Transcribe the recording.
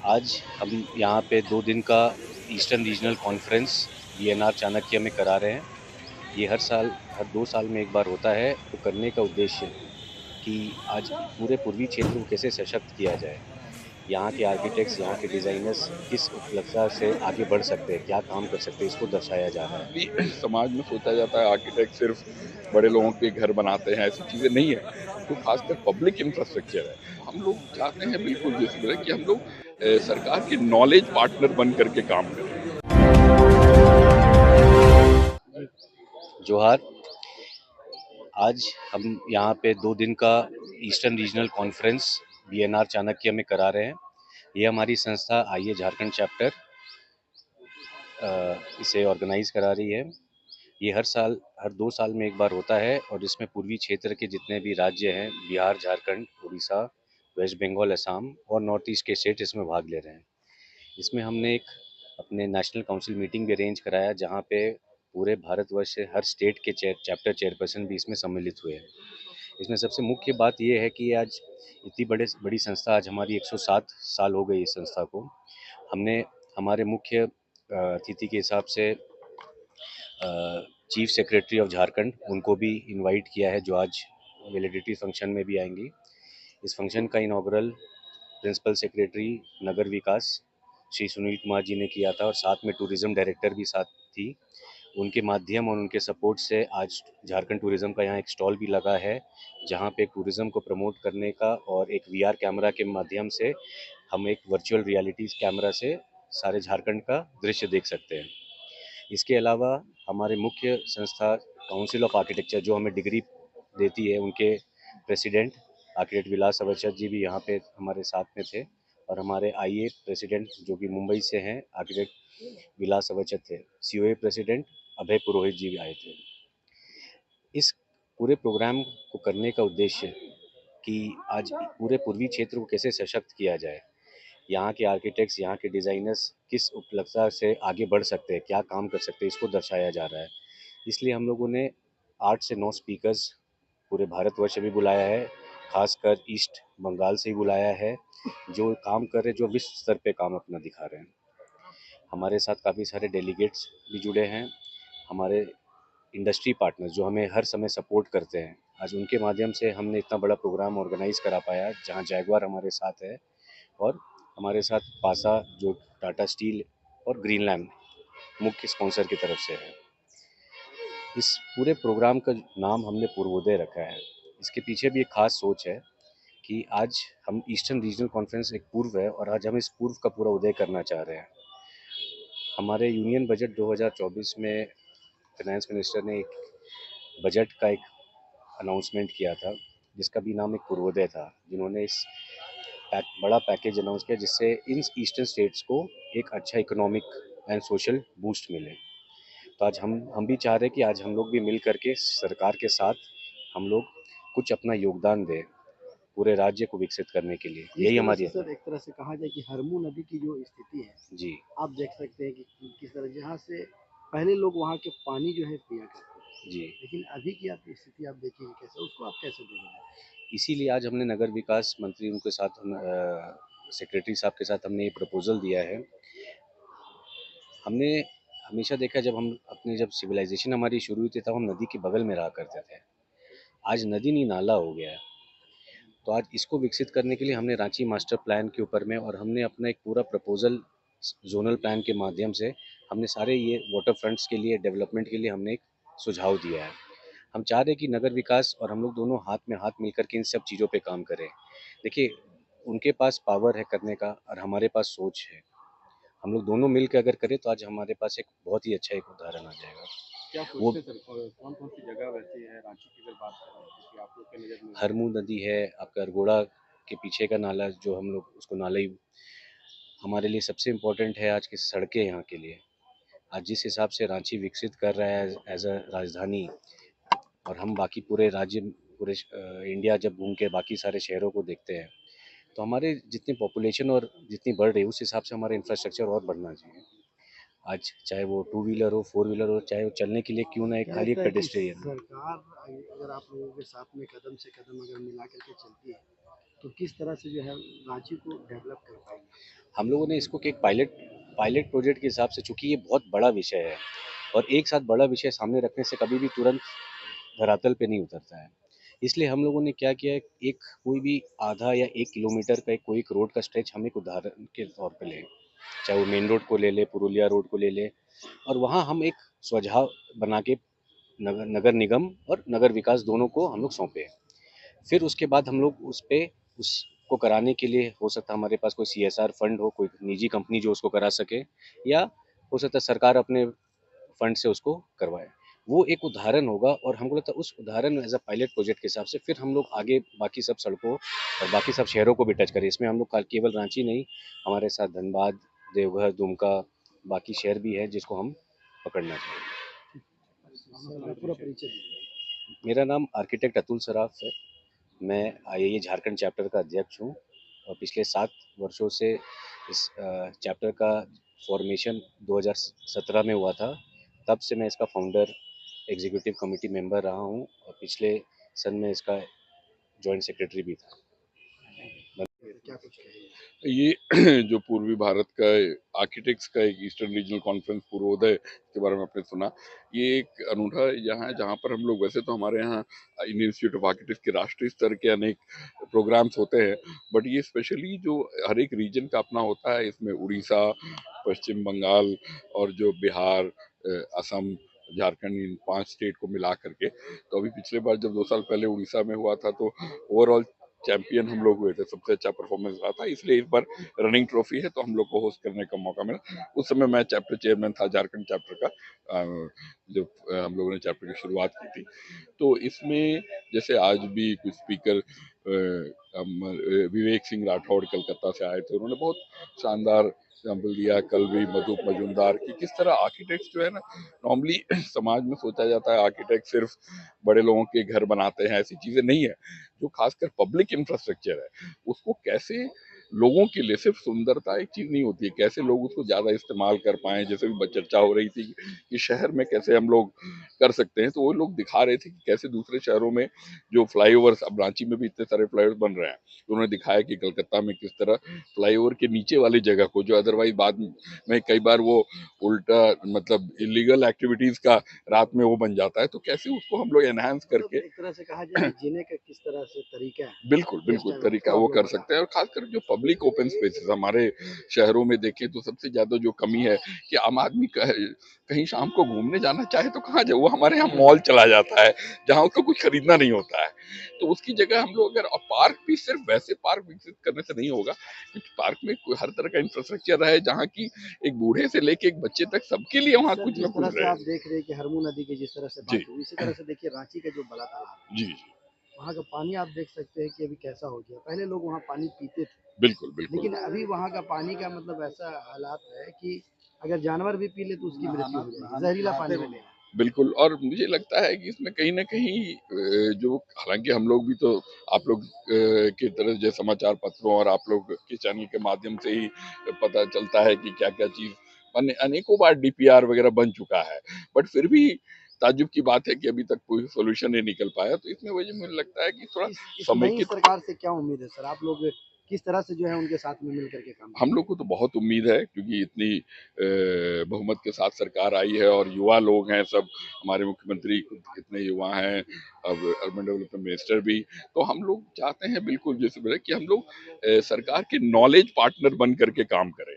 आज हम यहाँ पे 2 दिन का eastern regional conference VNR Chanakya में करा रहे हैं। ये हर 2 साल में एक बार होता है। तो करने का उद्देश्य कि आज पूरे पूर्वी क्षेत्र को कैसे सशक्त किया जाए। यहाँ के आर्किटेक्ट्स, यहाँ के डिज़ाइनर्स किस उपलब्धता से आगे बढ़ सकते हैं, क्या काम कर सकते हैं, इसको दर्शाया जा रहा है। अभी समाज में सोचा जाता है आर्किटेक्ट सिर्फ बड़े लोगों के घर बनाते हैं, ऐसी चीजें नहीं है। जो खासकर पब्लिक इंफ्रास्ट्रक्चर है, हम लोग चाहते हैं बिल्कुल जैसे बोले कि हम लोग सरकार के नॉलेज पार्टनर बन करके काम करें। जोहार। आज हम यहाँ पे 2 दिन का eastern regional conference VNR Chanakya में करा रहे हैं। ये हमारी संस्था आइए झारखंड चैप्टर इसे ऑर्गेनाइज करा रही है। ये हर 2 साल में एक बार होता है और इसमें पूर्वी क्षेत्र के जितने भी राज्य हैं, बिहार, झारखंड, उड़ीसा, वेस्ट बंगाल, असम और नॉर्थ ईस्ट के स्टेट इसमें भाग ले रहे हैं। इसमें हमने एक अपने नेशनल काउंसिल मीटिंग भी अरेंज कराया, जहाँ पे पूरे भारतवर्ष से हर स्टेट के चैप्टर चेयरपर्सन भी इसमें सम्मिलित हुए हैं। इसमें सबसे मुख्य बात ये है कि आज इतनी बड़ी संस्था, आज हमारी 107 साल हो गई इस संस्था को। हमने हमारे मुख्य अतिथि के हिसाब से चीफ सेक्रेटरी ऑफ झारखंड उनको भी इनवाइट किया है, जो आज वैलिडिटी फंक्शन में भी आएंगी। इस फंक्शन का इनॉग्रल प्रिंसिपल सेक्रेटरी नगर विकास श्री सुनील कुमार जी ने किया था और साथ में टूरिज्म डायरेक्टर भी साथ थी। उनके माध्यम और उनके सपोर्ट से आज झारखंड टूरिज्म का यहाँ एक स्टॉल भी लगा है, जहाँ पे टूरिज्म को प्रमोट करने का और एक वीआर कैमरा के माध्यम से हम एक वर्चुअल रियलिटी कैमरा से सारे झारखंड का दृश्य देख सकते हैं। इसके अलावा हमारे मुख्य संस्था काउंसिल ऑफ आर्किटेक्चर जो हमें डिग्री देती है, उनके प्रेसिडेंट आर्किटेक्ट विलास अवचर जी भी यहाँ पे हमारे साथ में थे और हमारे आईए प्रेसिडेंट जो कि मुंबई से हैं आर्किटेक्ट विलास अवचर थे। सीओए प्रेसिडेंट अभय पुरोहित जी भी आए थे। इस पूरे प्रोग्राम को करने का उद्देश्य कि आज पूरे पूर्वी क्षेत्र को कैसे सशक्त किया जाए, यहाँ के आर्किटेक्ट्स, यहाँ के डिज़ाइनर्स किस उपलब्धता से आगे बढ़ सकते हैं, क्या काम कर सकते हैं, इसको दर्शाया जा रहा है। इसलिए हम लोगों ने 8 से 9 स्पीकर्स पूरे भारतवर्ष से भी बुलाया है, खासकर ईस्ट बंगाल से ही बुलाया है, जो काम कर रहे, जो विश्व स्तर पे काम अपना दिखा रहे हैं। हमारे साथ काफ़ी सारे डेलीगेट्स भी जुड़े हैं, हमारे इंडस्ट्री पार्टनर्स जो हमें हर समय सपोर्ट करते हैं। आज उनके माध्यम से हमने इतना बड़ा प्रोग्राम ऑर्गेनाइज करा पाया, जहाँ जैगवार हमारे साथ है और हमारे साथ पासा जो टाटा स्टील और ग्रीनलैंड मुख्य स्पॉन्सर की तरफ से है। इस पूरे प्रोग्राम का नाम हमने पूर्वोदय रखा है। इसके पीछे भी एक खास सोच है कि आज हम ईस्टर्न रीजनल कॉन्फ्रेंस एक पूर्व है और आज हम इस पूर्व का पूरा उदय करना चाह रहे हैं। हमारे यूनियन बजट 2024 में फाइनेंस मिनिस्टर ने एक बजट का एक अनाउंसमेंट किया था, जिसका भी नाम एक पूर्वोदय था, जिन्होंने इस बड़ा पैकेज अनाउंस किया जिससे इन ईस्टर्न स्टेट्स को एक अच्छा इकोनॉमिक एंड सोशल बूस्ट मिले। तो आज हम भी चाह रहे हैं कि आज हम लोग भी मिल करके सरकार के साथ हम लोग कुछ अपना योगदान दें पूरे राज्य को विकसित करने के लिए। जिस यही तरह हमारी से सर एक तरह से कहा जाए कि हरमू नदी की जो स्थिति है, जी आप देख सकते हैं कि किस तरह जहाँ से पहले लोग वहाँ के पानी जो है पिया करते थे, जी। लेकिन अभी की आप स्थिति आप देखिए कैसे, उसको आप कैसे देखेंगे? इसीलिए आज हमने नगर विकास मंत्री उनके साथ सेक्रेटरी साहब के साथ हमने ये प्रपोजल दिया है। हमने हमेशा देखा, जब सिविलाइजेशन हमारी शुरू हुई थी तब हम नदी के बगल में रहा करते थे। आज नदी नहीं नाला हो गया है। तो आज इसको विकसित करने के लिए हमने रांची मास्टर प्लान के ऊपर में और हमने अपना एक पूरा प्रपोजल जोनल प्लान के माध्यम से हमने सारे ये वाटर फ्रंट्स के लिए डेवलपमेंट के लिए हमने एक सुझाव दिया है। हम चाह रहे हैं कि नगर विकास और हम लोग दोनों हाथ में हाथ मिलकर के इन सब चीज़ों पे काम करें। देखिए, उनके पास पावर है करने का और हमारे पास सोच है। हम लोग दोनों मिल के अगर करें तो आज हमारे पास एक बहुत ही अच्छा एक उदाहरण आ जाएगा। क्या वो सोचते हैं सर, कौन कौन सी जगह वैसी है रांची की अगर बात करें तो कि आप लोग के नज़र में? हरमू नदी है, आपका अरगोड़ा के पीछे का नाला जो हम लोग उसको नाला ही हमारे लिए सबसे इम्पोर्टेंट है। आज की सड़कें यहाँ के लिए, आज जिस हिसाब से रांची विकसित कर रहा है एज अ राजधानी, और हम बाकी पूरे राज्य, पूरे इंडिया जब घूम के बाकी सारे शहरों को देखते हैं, तो हमारे जितनी पॉपुलेशन और जितनी बढ़ रही है उस हिसाब से हमारा इंफ्रास्ट्रक्चर और बढ़ना चाहिए। आज चाहे वो टू व्हीलर हो, फोर व्हीलर हो, चाहे वो चलने के लिए क्यों ना एक क्या खाली लगता एक है कि पेडेस्ट्रियन। सरकार अगर आप लोगों के साथ में कदम से कदम अगर मिला करके चलती है तो किस तरह से जो है रांची को डेवलप कर पाएंगे? हम लोगों ने इसको एक पायलट पायलट प्रोजेक्ट के हिसाब से, चूंकि ये बहुत बड़ा विषय है और एक साथ बड़ा विषय सामने रखने से कभी भी तुरंत धरातल पे नहीं उतरता है, इसलिए हम लोगों ने क्या किया है, एक कोई भी आधा या 1 किलोमीटर का कोई एक रोड का स्ट्रेच हम एक उदाहरण के तौर पे लें, चाहे वो मेन रोड को ले ले, पुरुलिया रोड को ले ले, और वहाँ हम एक सुझाव बना के नगर नगर निगम और नगर विकास दोनों को हम लोग सौंपे। फिर उसके बाद हम लोग उस पे उसको कराने के लिए हो सकता है हमारे पास कोई सीएसआर फंड हो, कोई निजी कंपनी जो उसको करा सके, या हो सकता है सरकार अपने फंड से उसको करवाए। वो एक उदाहरण होगा और हमको लगता है उस उदाहरण एज अ पायलट प्रोजेक्ट के हिसाब से फिर हम लोग आगे बाकी सब सड़कों और बाकी सब शहरों को भी टच करें। इसमें हम लोग केवल रांची नहीं, हमारे साथ धनबाद, देवघर, दुमका, बाकी शहर भी है जिसको हम पकड़ना चाहेंगे। सर, अपना पूरा परिचय दीजिए। मेरा नाम आर्किटेक्ट अतुल सराफ है। मैं आईआईए झारखंड चैप्टर का अध्यक्ष हूँ और पिछले 7 वर्षों से इस चैप्टर का फॉर्मेशन 2017 में हुआ था। तब से मैं इसका फाउंडर, एग्जीक्यूटिव कमेटी मेंबर रहा हूँ और पिछले सन में इसका जॉइंट सेक्रेटरी भी था। क्या कुछ कहेंगे? ये जो पूर्वी भारत का आर्किटेक्ट्स का एक ईस्टर्न रीजनल कॉन्फ्रेंस पूर्वोदय के बारे में आपने सुना, ये एक अनूठा यहाँ है जहाँ पर हम लोग, वैसे तो हमारे यहाँ इंडियन इंस्टीट्यूट ऑफ आर्किटेक्ट्स के राष्ट्रीय स्तर के अनेक प्रोग्राम्स होते हैं, बट ये स्पेशली जो हर एक रीजन का अपना होता है, इसमें उड़ीसा, पश्चिम बंगाल और जो बिहार, असम, झारखंड, इन 5 स्टेट को मिला करके। तो अभी पिछले बार जब 2 साल पहले उड़ीसा में हुआ था तो ओवरऑल चैंपियन हम लोग हुए थे, सबसे अच्छा परफॉर्मेंस रहा था, इसलिए इस बार रनिंग ट्रॉफी है तो हम लोग को होस्ट करने का मौका मिला। उस समय मैं चैप्टर चेयरमैन था झारखंड चैप्टर का, जब हम लोगों ने चैप्टर की शुरुआत की थी। तो इसमें जैसे आज भी कुछ स्पीकर विवेक सिंह राठौड़ कलकत्ता से आए थे, उन्होंने बहुत शानदार एग्जाम्पल दिया, कल भी मधु मजुमदार की, किस तरह आर्किटेक्ट्स जो है ना, नॉर्मली समाज में सोचा जाता है आर्किटेक्ट सिर्फ बड़े लोगों के घर बनाते हैं, ऐसी चीजें नहीं है। जो खासकर पब्लिक इंफ्रास्ट्रक्चर है उसको कैसे लोगों के लिए, सिर्फ सुंदरता एक चीज नहीं होती है, कैसे लोग उसको ज्यादा इस्तेमाल कर पाए। जैसे भी चर्चा हो रही थी कि शहर में कैसे हम लोग कर सकते हैं, तो वो लोग दिखा रहे थे कि कैसे दूसरे शहरों में जो फ्लाईओवर्स, अब रांची में भी इतने सारे फ्लाईओवर्स बन रहे हैं, तो उन्होंने दिखाया कि कलकत्ता में किस तरह फ्लाईओवर के नीचे वाली जगह को, जो अदरवाइज बाद में कई बार वो उल्टा मतलब इलीगल एक्टिविटीज का रात में वो बन जाता है, तो कैसे उसको हम लोग एनहांस करके एक तरह से कहा जाए जीने का किस तरह से तरीका है, बिल्कुल बिल्कुल तरीका वो कर सकते हैं। और खासकर जो पब्लिक ओपन स्पेसेस हमारे शहरों में देखें तो सबसे ज्यादा जो कमी है कि आम आदमी कहीं शाम को घूमने जाना चाहे तो कहाँ जाए, वो हमारे यहाँ मॉल चला जाता है जहाँ उसको कुछ खरीदना नहीं होता है। तो उसकी जगह हम लोग अगर, और पार्क भी सिर्फ वैसे पार्क विकसित करने से नहीं होगा, क्योंकि पार्क में हर तरह का इंफ्रास्ट्रक्चर रहे जहाँ की एक बूढ़े से लेके एक बच्चे तक सबके लिए वहाँ कुछ जिस ना तरह कुछ से रहे। आप देख रहे हैं कि हरमू नदी की जिस तरह से जी बात हुई, इसी तरह से देखिए रांची का जो बड़ा तालाब, जी जी वहाँ का पानी आप देख सकते हैं कि अभी कैसा हो गया। पहले लोग वहाँ पानी पीते थे, बिल्कुल बिल्कुल लेकिन अभी वहाँ का पानी का मतलब ऐसा हालात है कि अगर जानवर भी पी ले तो उसकी मृत्यु हो जाएगी, जहरीला पानी मिलेगा। बिल्कुल। और मुझे लगता है कि इसमें कहीं न कहीं जो, हालाँकि हम लोग भी तो आप लोग की तरह जो समाचार पत्रों और आप लोग के चैनल के माध्यम से ही पता चलता है कि क्या-क्या चीज़ अनेकों बार डीपीआर वगैरह बन चुका है। बट फिर भी ताज्जुब की बात है कि अभी तक कोई सॉल्यूशन नहीं निकल पाया। तो इसमें वजह मुझे लगता है कि थोड़ा इस नई समेकित, सरकार से क्या उम्मीद है सर? आप लोग किस तरह से जो है उनके साथ में मिल करके काम हम करेंगे? लोग को तो बहुत उम्मीद है क्योंकि इतनी बहुमत के साथ सरकार आई है और युवा लोग हैं सब, हमारे मुख्यमंत्री खुद कितने युवा हैं, अब अर्बन डेवलपमेंट मिनिस्टर भी। तो हम लोग चाहते हैं बिल्कुल जैसे बोले कि हम लोग सरकार के नॉलेज पार्टनर बन करके काम करें।